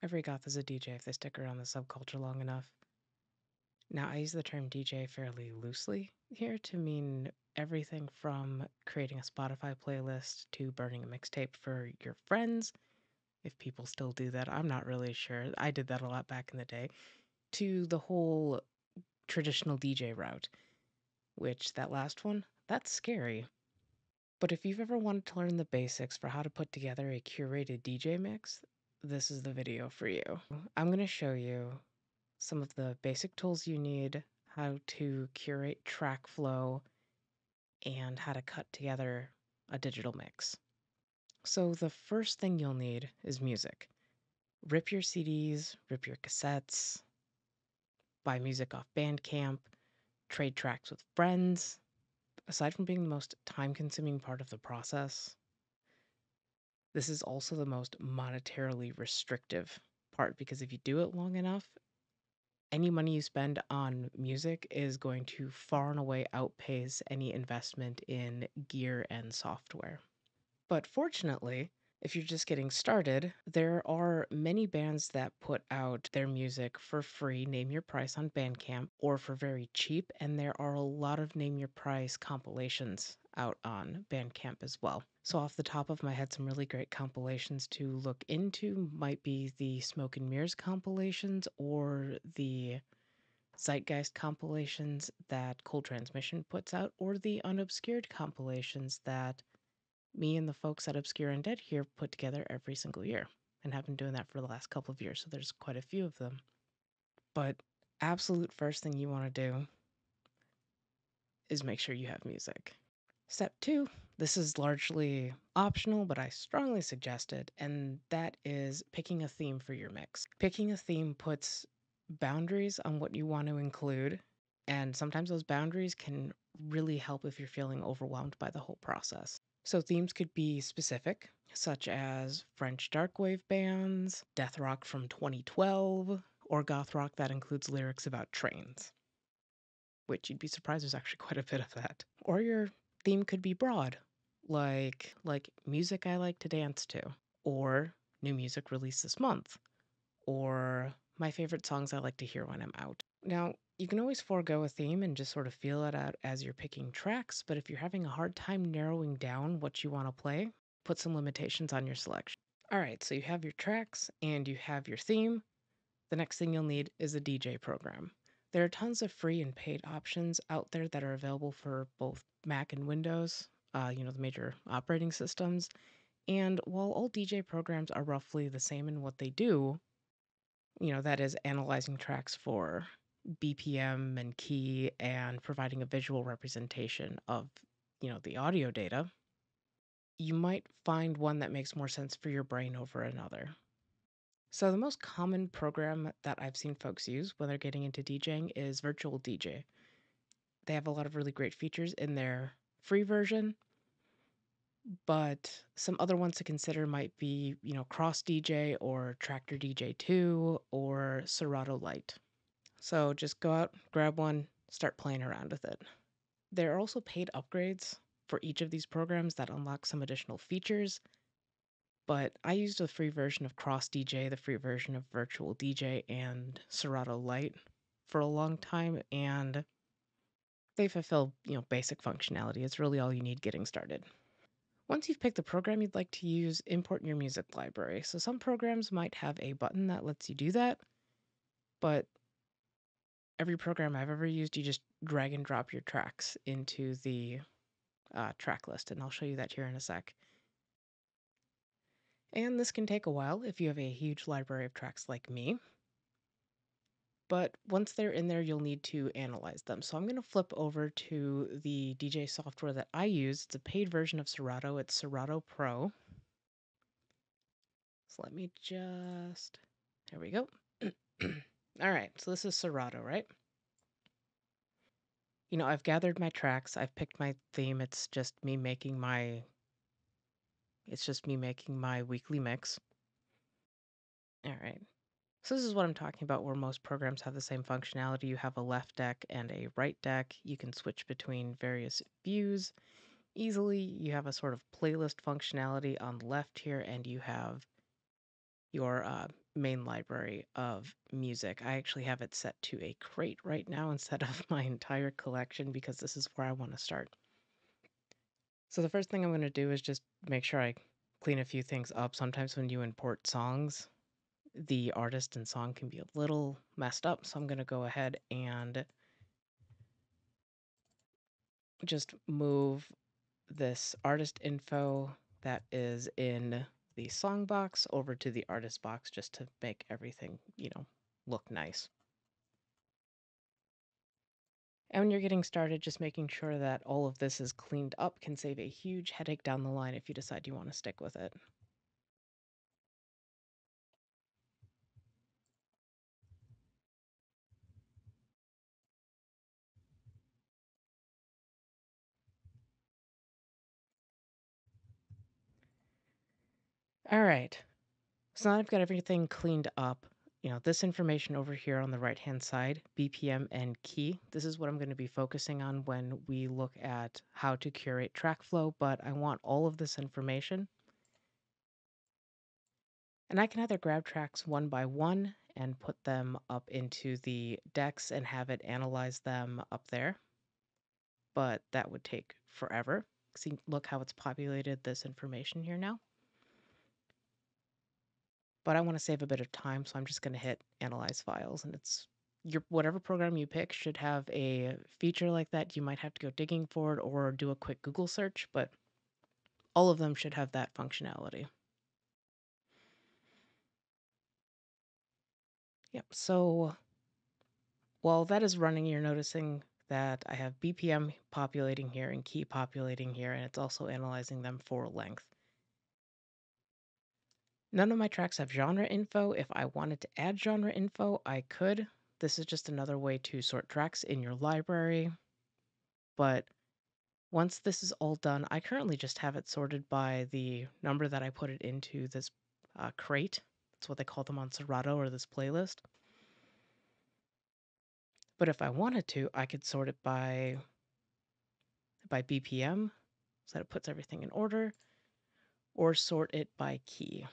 Every goth is a DJ if they stick around the subculture long enough. Now, I use the term DJ fairly loosely here to mean everything from creating a Spotify playlist to burning a mixtape for your friends, if people still do that. I'm not really sure. I did that a lot back in the day, to the whole traditional DJ route, which that last one, that's scary. But if you've ever wanted to learn the basics for how to put together a curated DJ mix, this is the video for you. I'm going to show you some of the basic tools you need, how to curate track flow, and how to cut together a digital mix. So the first thing you'll need is music. Rip your CDs, rip your cassettes, buy music off Bandcamp, trade tracks with friends. Aside from being the most time-consuming part of the process, this is also the most monetarily restrictive part, because if you do it long enough, any money you spend on music is going to far and away outpace any investment in gear and software. But fortunately, if you're just getting started, there are many bands that put out their music for free, name your price on Bandcamp, or for very cheap, and there are a lot of name your price compilations out on Bandcamp as well. So off the top of my head, some really great compilations to look into might be the Smoke and Mirrors compilations or the Zeitgeist compilations that Cold Transmission puts out, or the Unobscured compilations that me and the folks at Obscure and Dead here put together every single year, and have been doing that for the last couple of years, so there's quite a few of them. But absolute first thing you want to do is make sure you have music. Step 2, this is largely optional, but I strongly suggest it, and that is picking a theme for your mix. Picking a theme puts boundaries on what you want to include, and sometimes those boundaries can really help if you're feeling overwhelmed by the whole process. So themes could be specific, such as French darkwave bands, death rock from 2012, or goth rock that includes lyrics about trains, which you'd be surprised there's actually quite a bit of that. Or your theme could be broad, like music I like to dance to, or new music released this month, or my favorite songs I like to hear when I'm out. Now, you can always forego a theme and just sort of feel it out as you're picking tracks, but if you're having a hard time narrowing down what you want to play, put some limitations on your selection. Alright, so you have your tracks and you have your theme. The next thing you'll need is a DJ program. There are tons of free and paid options out there that are available for both Mac and Windows, the major operating systems. And while all DJ programs are roughly the same in what they do, that is analyzing tracks for BPM and key and providing a visual representation of, the audio data, you might find one that makes more sense for your brain over another. So the most common program that I've seen folks use when they're getting into DJing is Virtual DJ. They have a lot of really great features in their free version, but some other ones to consider might be, Cross DJ or Tractor DJ 2 or Serato Lite. So just go out, grab one, start playing around with it. There are also paid upgrades for each of these programs that unlock some additional features, but I used the free version of Cross DJ, the free version of Virtual DJ, and Serato Lite for a long time, and they fulfill, basic functionality. It's really all you need getting started. Once you've picked the program you'd like to use, import your music library. So some programs might have a button that lets you do that, but every program I've ever used, you just drag and drop your tracks into the track list, and I'll show you that here in a sec. And this can take a while if you have a huge library of tracks like me. But once they're in there, you'll need to analyze them. So I'm going to flip over to the DJ software that I use. It's a paid version of Serato. It's Serato Pro. So let me just... There we go. All right, so this is Serato, right? I've gathered my tracks. I've picked my theme. It's just me making my weekly mix. All right. So this is what I'm talking about, where most programs have the same functionality. You have a left deck and a right deck. You can switch between various views easily. You have a sort of playlist functionality on the left here, and you have your main library of music. I actually have it set to a crate right now instead of my entire collection because this is where I want to start. So the first thing I'm going to do is just make sure I clean a few things up. Sometimes when you import songs, the artist and song can be a little messed up. So I'm going to go ahead and just move this artist info that is in the song box over to the artist box just to make everything, look nice. And when you're getting started, just making sure that all of this is cleaned up can save a huge headache down the line if you decide you want to stick with it. All right, so now I've got everything cleaned up. This information over here on the right-hand side, BPM and key, this is what I'm going to be focusing on when we look at how to curate track flow, but I want all of this information. And I can either grab tracks one by one and put them up into the decks and have it analyze them up there, but that would take forever. See, look how it's populated this information here now. But I want to save a bit of time, so I'm just going to hit Analyze Files, and it's whatever program you pick should have a feature like that. You might have to go digging for it or do a quick Google search, but all of them should have that functionality. Yep, so while that is running, you're noticing that I have BPM populating here and key populating here, and it's also analyzing them for length. None of my tracks have genre info. If I wanted to add genre info, I could. This is just another way to sort tracks in your library. But once this is all done, I currently just have it sorted by the number that I put it into this crate. That's what they call them on Serato or this playlist. But if I wanted to, I could sort it by BPM, so that it puts everything in order, or sort it by key.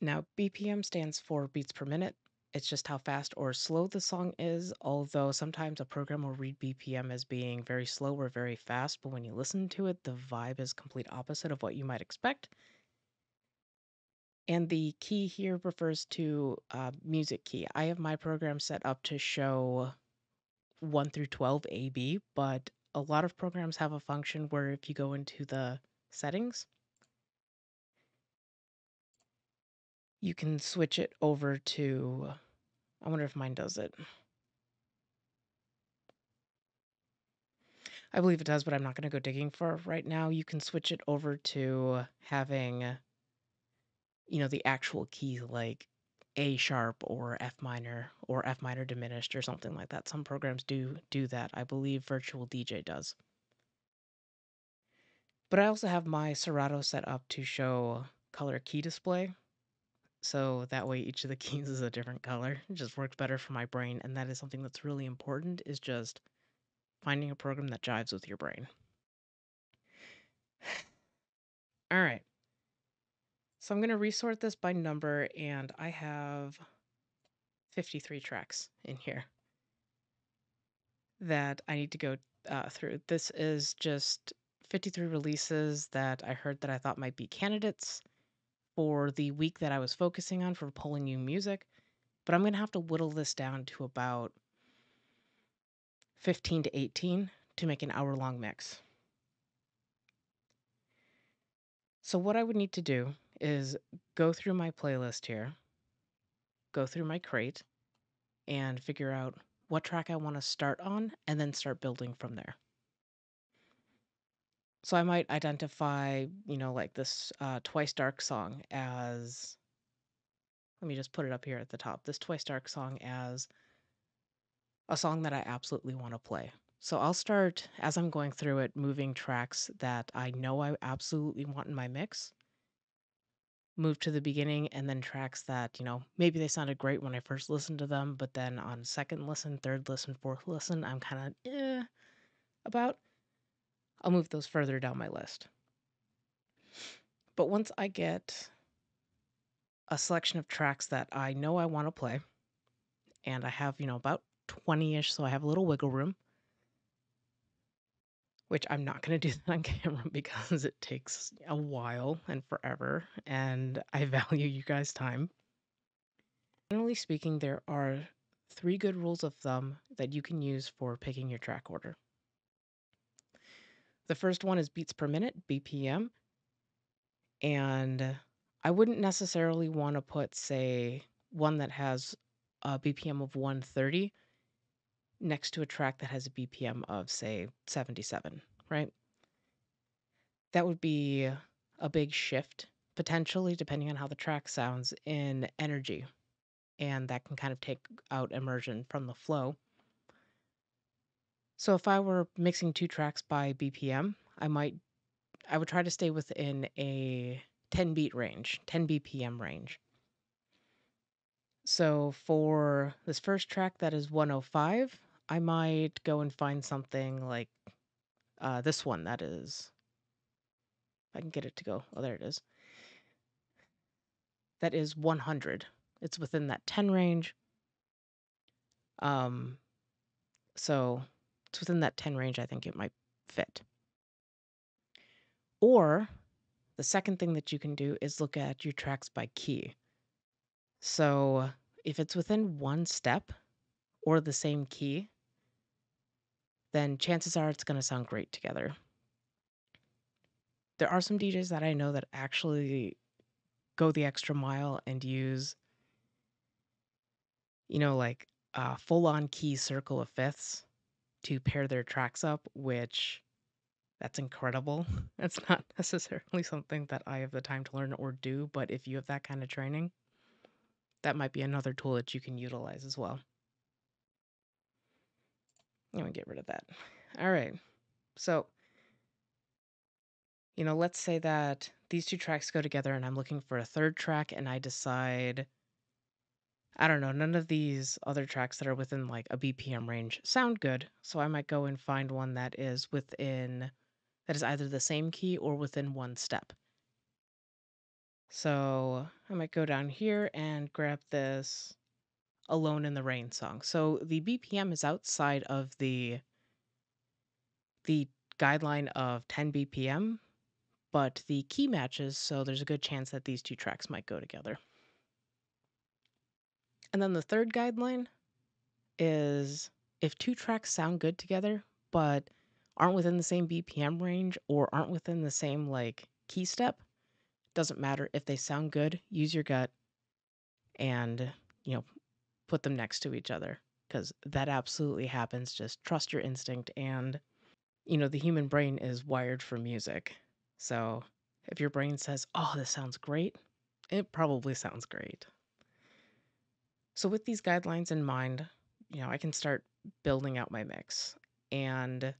Now, BPM stands for beats per minute. It's just how fast or slow the song is, although sometimes a program will read BPM as being very slow or very fast, but when you listen to it, the vibe is complete opposite of what you might expect. And the key here refers to music key. I have my program set up to show 1 through 12 AB, but a lot of programs have a function where if you go into the settings, you can switch it over to, I wonder if mine does it. I believe it does, but I'm not going to go digging for it right now. You can switch it over to having, the actual keys like A sharp or F minor diminished or something like that. Some programs do that. I believe Virtual DJ does. But I also have my Serato set up to show color key display. So that way each of the keys is a different color. It just works better for my brain. And that is something that's really important, is just finding a program that jives with your brain. All right. So I'm going to resort this by number, and I have 53 tracks in here that I need to go through. This is just 53 releases that I heard that I thought might be candidates for the week that I was focusing on for pulling new music. But I'm going to have to whittle this down to about 15 to 18 to make an hour-long mix. So what I would need to do is go through my playlist here, go through my crate, and figure out what track I want to start on, and then start building from there. So I might identify, like this Twice Dark song as, let me just put it up here at the top, this Twice Dark song as a song that I absolutely want to play. So I'll start, as I'm going through it, moving tracks that I know I absolutely want in my mix, move to the beginning, and then tracks that, maybe they sounded great when I first listened to them, but then on second listen, third listen, fourth listen, I'm kind of about. I'll move those further down my list. But once I get a selection of tracks that I know I want to play, and I have, about 20-ish, so I have a little wiggle room, which I'm not going to do that on camera because it takes a while and forever, and I value you guys' time. Generally speaking, there are 3 good rules of thumb that you can use for picking your track order. The first one is beats per minute, BPM, and I wouldn't necessarily want to put, say, one that has a BPM of 130 next to a track that has a BPM of, say, 77, right? That would be a big shift, potentially, depending on how the track sounds in energy. And that can kind of take out immersion from the flow. So if I were mixing 2 tracks by BPM, I would try to stay within a 10 beat range, 10 BPM range. So for this first track that is 105, I might go and find something like this one that is, if I can get it to go, oh, there it is. That is 100. It's within that 10 range. So it's within that 10 range, I think it might fit. Or the second thing that you can do is look at your tracks by key. So if it's within 1 step or the same key, then chances are it's going to sound great together. There are some DJs that I know that actually go the extra mile and use, like a full-on key circle of fifths to pair their tracks up, which that's incredible. It's not necessarily something that I have the time to learn or do, but if you have that kind of training, that might be another tool that you can utilize as well. I'm going to get rid of that. All right. So, let's say that these 2 tracks go together and I'm looking for a third track and I decide, I don't know, none of these other tracks that are within like a BPM range sound good. So I might go and find one that is either the same key or within 1 step. So I might go down here and grab this Alone in the Rain song. So the BPM is outside of the guideline of 10 BPM, but the key matches, so there's a good chance that these 2 tracks might go together. And then the third guideline is if 2 tracks sound good together, but aren't within the same BPM range or aren't within the same like key step, doesn't matter. If they sound good, use your gut and, put them next to each other because that absolutely happens. Just trust your instinct. And, the human brain is wired for music. So if your brain says, oh, this sounds great, it probably sounds great. So with these guidelines in mind, I can start building out my mix and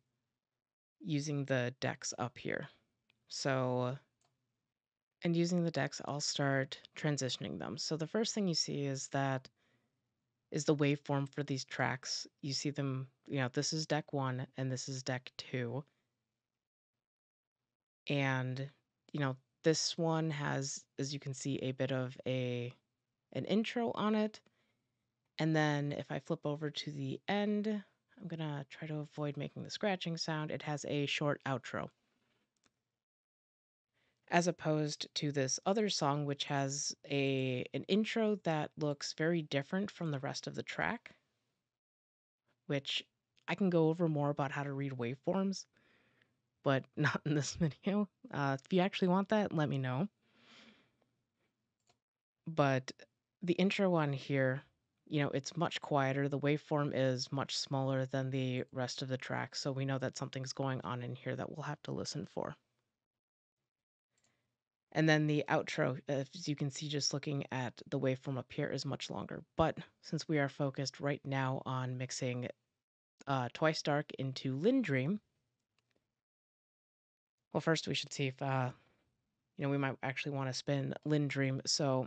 using the decks up here. So, and using the decks, I'll start transitioning them. So the first thing you see is the waveform for these tracks. You see them, this is deck 1 and this is deck 2. And, this one has, as you can see, a bit of an intro on it. And then if I flip over to the end, I'm going to try to avoid making the scratching sound. It has a short outro. As opposed to this other song, which has an intro that looks very different from the rest of the track, which I can go over more about how to read waveforms, but not in this video. If you actually want that, let me know. But the intro on here, it's much quieter. The waveform is much smaller than the rest of the track, so we know that something's going on in here that we'll have to listen for. And then the outro, as you can see just looking at the waveform up here, is much longer. But since we are focused right now on mixing Twice Dark into Lindream, well, first we should see if, we might actually want to spin Lindream. So,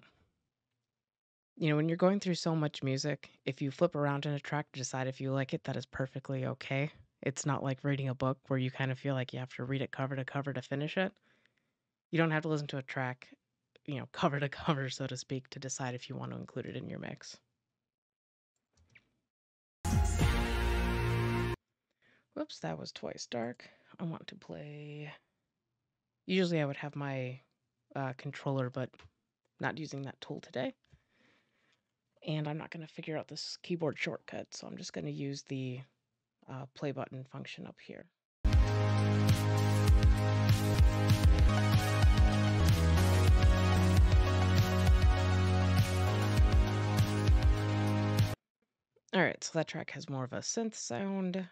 when you're going through so much music, if you flip around in a track to decide if you like it, that is perfectly okay. It's not like reading a book where you kind of feel like you have to read it cover to cover to finish it. You don't have to listen to a track, cover to cover, so to speak, to decide if you want to include it in your mix. Whoops, that was Twice Dark. I want to play... Usually I would have my controller, but not using that tool today. And I'm not going to figure out this keyboard shortcut, so I'm just going to use the play button function up here. Alright, so that track has more of a synth sound.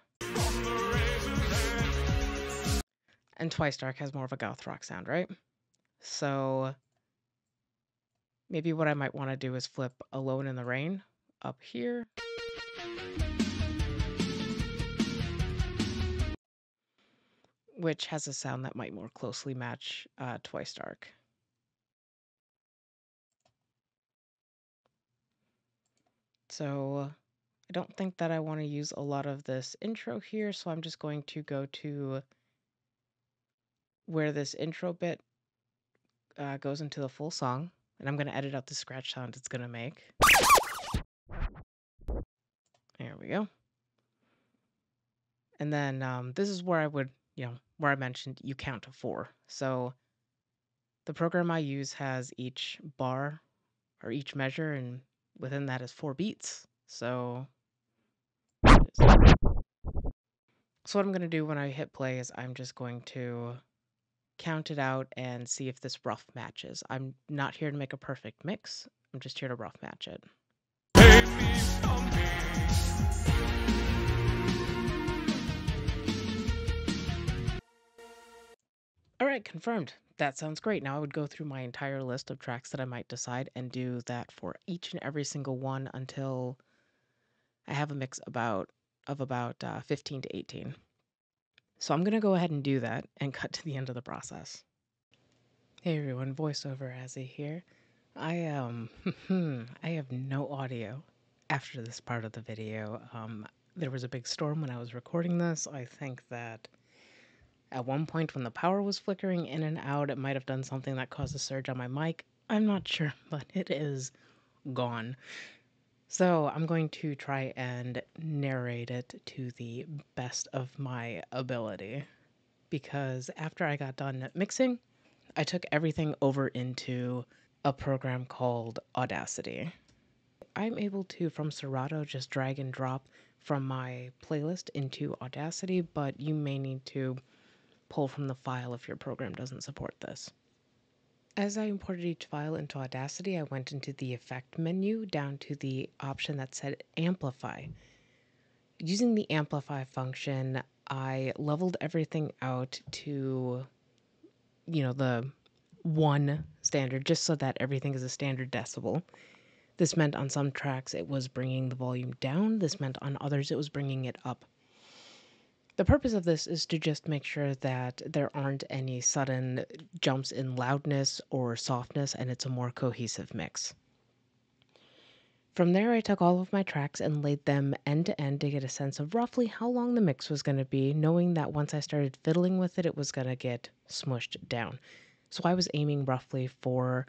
And Twice Dark has more of a goth rock sound, right? So maybe what I might want to do is flip Alone in the Rain up here. Which has a sound that might more closely match Twice Dark. So I don't think that I want to use a lot of this intro here, so I'm just going to go to where this intro bit goes into the full song, and I'm going to edit out the scratch sound it's going to make. There we go. And then this is where I would, where I mentioned you count to 4. So the program I use has each bar or each measure, and within that is 4 beats. So what I'm going to do when I hit play is I'm just going to count it out and see if this rough matches. I'm not here to make a perfect mix. I'm just here to rough match it. Alright, confirmed. That sounds great. Now I would go through my entire list of tracks that I might decide and do that for each and every single one until I have a mix of about 15 to 18. So I'm going to go ahead and do that and cut to the end of the process. Hey everyone, voiceover Azzy here. I have no audio after this part of the video. There was a big storm when I was recording this. I think that at one point when the power was flickering in and out, it might have done something that caused a surge on my mic. I'm not sure, but it is gone. So I'm going to try and narrate it to the best of my ability. Because after I got done mixing, I took everything over into a program called Audacity. I'm able to, from Serato, just drag and drop from my playlist into Audacity, but you may need to pull from the file if your program doesn't support this. As I imported each file into Audacity, I went into the Effect menu down to the option that said Amplify. Using the Amplify function, I leveled everything out to, the 1 standard, just so that everything is a standard decibel. This meant on some tracks it was bringing the volume down. This meant on others it was bringing it up. The purpose of this is to just make sure that there aren't any sudden jumps in loudness or softness, and it's a more cohesive mix. From there, I took all of my tracks and laid them end to end to get a sense of roughly how long the mix was going to be, knowing that once I started fiddling with it, it was going to get smushed down. So I was aiming roughly for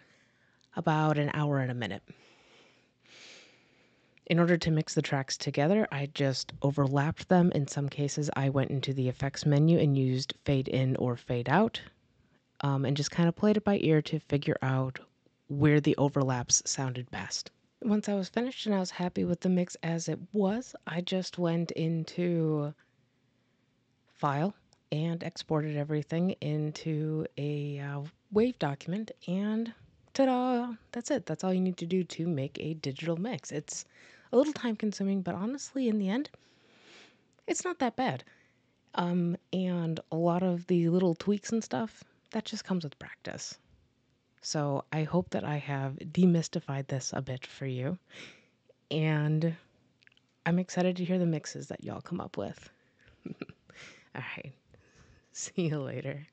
about an hour and a minute. In order to mix the tracks together, I just overlapped them. In some cases, I went into the effects menu and used fade in or fade out, and just kind of played it by ear to figure out where the overlaps sounded best. Once I was finished and I was happy with the mix as it was, I just went into File and exported everything into a WAV document, and ta-da! That's it. That's all you need to do to make a digital mix. It's a little time consuming, but honestly, in the end, it's not that bad. And a lot of the little tweaks and stuff, that just comes with practice. So I hope that I have demystified this a bit for you. And I'm excited to hear the mixes that y'all come up with. All right. See you later.